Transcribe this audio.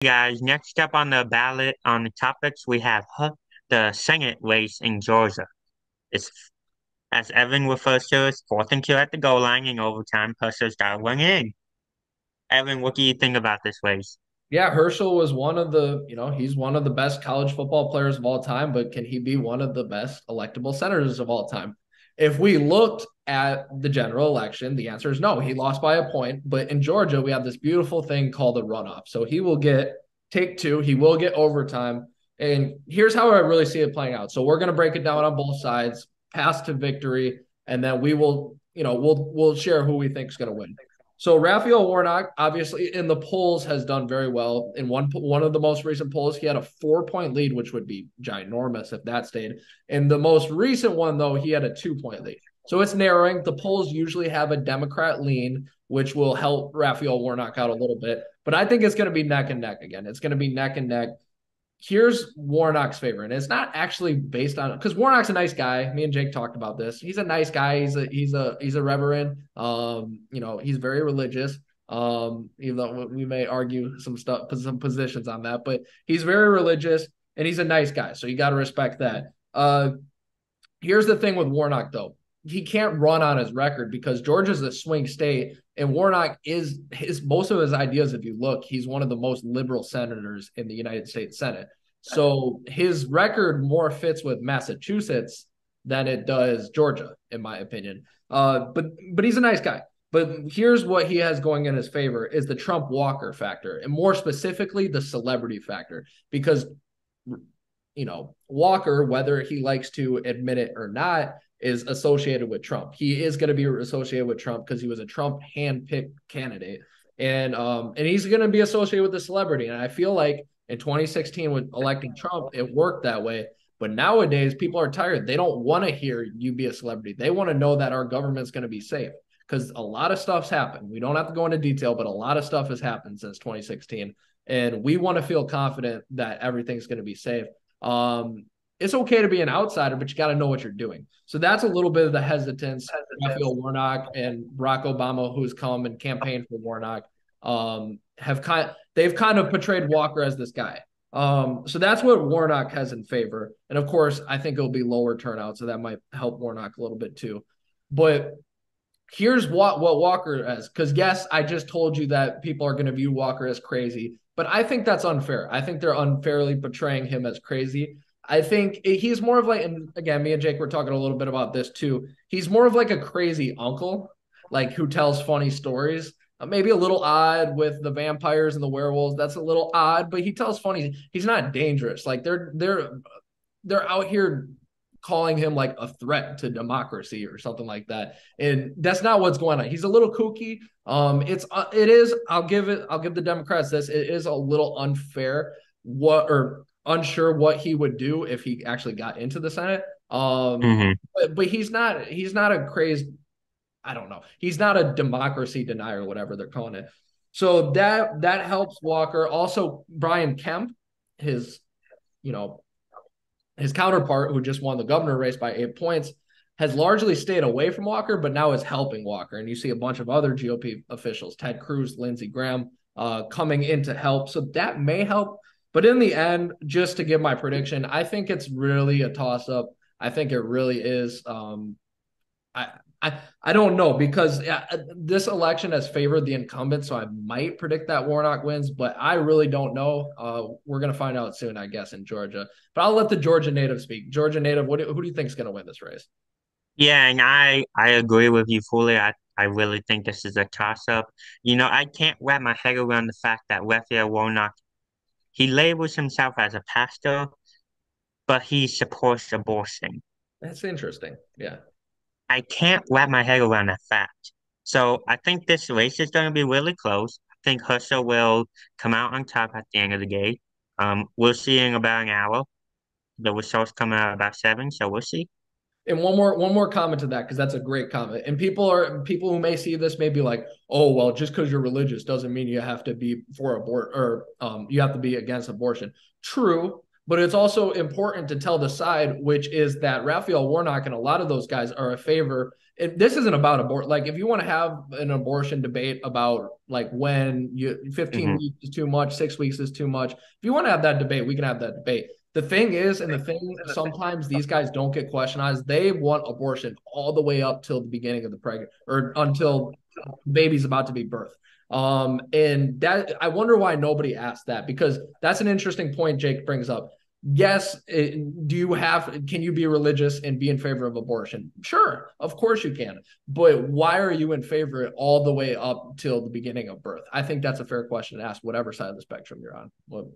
Guys, next up on the ballot on the topics, we have the Senate race in Georgia. It's, as Evan refers to, it's 4th and 2 at the goal line in overtime. Hustlers got one in. Evan, what do you think about this race? Yeah, Herschel was he's one of the best college football players of all time, but can he be one of the best electable senators of all time? If we looked at the general election, the answer is no. He lost by a point, but in Georgia, we have this beautiful thing called a runoff. So he will get take two, he will get overtime. And here's how I really see it playing out. So we're going to break it down on both sides, pass to victory, and then we'll share who we think is going to win. So Raphael Warnock, obviously in the polls, has done very well. In one of the most recent polls, he had a 4 point lead, which would be ginormous if that stayed. In the most recent one, though, he had a 2 point lead. So it's narrowing. The polls usually have a Democrat lean, which will help Raphael Warnock out a little bit. But I think it's going to be neck and neck again. It's going to be neck and neck. Here's Warnock's favor, and it's not actually based on because Warnock's a nice guy. Me and Jake talked about this. He's a nice guy. He's a reverend. He's very religious. Even though we may argue some stuff, some positions on that, but he's very religious and he's a nice guy. So you got to respect that. Here's the thing with Warnock though. He can't run on his record because Georgia's a swing state, and Warnock is his most of his ideas. If you look, he's one of the most liberal senators in the United States Senate. So his record more fits with Massachusetts than it does Georgia, in my opinion. But he's a nice guy. But here's what he has going in his favor is the Trump Walker factor, and more specifically the celebrity factor, because Walker, whether he likes to admit it or not, is associated with Trump. He is going to be associated with Trump because he was a Trump handpicked candidate, and he's going to be associated with the celebrity. And I feel like in 2016, with electing Trump, it worked that way. But nowadays, people are tired. They don't want to hear you be a celebrity. They want to know that our government's going to be safe because a lot of stuff's happened. We don't have to go into detail, but a lot of stuff has happened since 2016. And we want to feel confident that everything's going to be safe. It's okay to be an outsider, but you got to know what you're doing. So that's a little bit of the hesitance. Raphael Warnock and Barack Obama, who's come and campaigned for Warnock, they've kind of portrayed Walker as this guy. So that's what Warnock has in favor. And of course, I think it'll be lower turnout, so that might help Warnock a little bit too. But here's what Walker has, because yes, I just told you that people are going to view Walker as crazy, but I think that's unfair. I think they're unfairly portraying him as crazy. I think he's more of like, and again, me and Jake were talking a little bit about this too. He's more of like a crazy uncle, like who tells funny stories. Maybe a little odd with the vampires and the werewolves. That's a little odd, but he tells funny. He's not dangerous. Like they're out here calling him like a threat to democracy or something like that. And that's not what's going on. He's a little kooky. It is, I'll give the Democrats this. It is a little unfair or unsure what he would do if he actually got into the Senate. Hmm. But he's not a crazed, I don't know. He's not a democracy denier, whatever they're calling it. So that helps Walker. Also, Brian Kemp, his, you know, his counterpart, who just won the governor race by 8 points, has largely stayed away from Walker, but now is helping Walker. And you see a bunch of other GOP officials, Ted Cruz, Lindsey Graham, coming in to help. So that may help. But in the end, just to give my prediction, I think it's really a toss up. I think it really is. I, I don't know because this election has favored the incumbent, so I might predict that Warnock wins, but I really don't know. We're gonna find out soon, I guess, in Georgia. But I'll let the Georgia native speak. Georgia native, who do you think is gonna win this race? Yeah, and I agree with you fully. I really think this is a toss-up. I can't wrap my head around the fact that Raphael Warnock, he labels himself as a pastor, but he supports abortion. That's interesting. Yeah. I can't wrap my head around that fact. So I think this race is going to be really close. I think Hustle will come out on top at the end of the day. We'll see in about an hour. The results come out about 7, so we'll see. And one more comment to that, because that's a great comment. And people who may see this may be like, oh, well, just because you're religious doesn't mean you have to be for abort or you have to be against abortion. True, But it's also important to tell the side, which is that Raphael Warnock and a lot of those guys are a favor. This isn't about abortion. Like, if you want to have an abortion debate about like when 15 Hmm. weeks is too much, 6 weeks is too much. If you want to have that debate, we can have that debate. The thing is, and the thing sometimes these guys don't get questioned on is they want abortion all the way up till the beginning of the pregnant or until the baby's about to be birthed. And that I wonder why nobody asked that, because that's an interesting point Jake brings up. Yes, can you be religious and be in favor of abortion? Sure, of course you can. But why are you in favor of it all the way up till the beginning of birth? I think that's a fair question to ask, whatever side of the spectrum you're on. Well,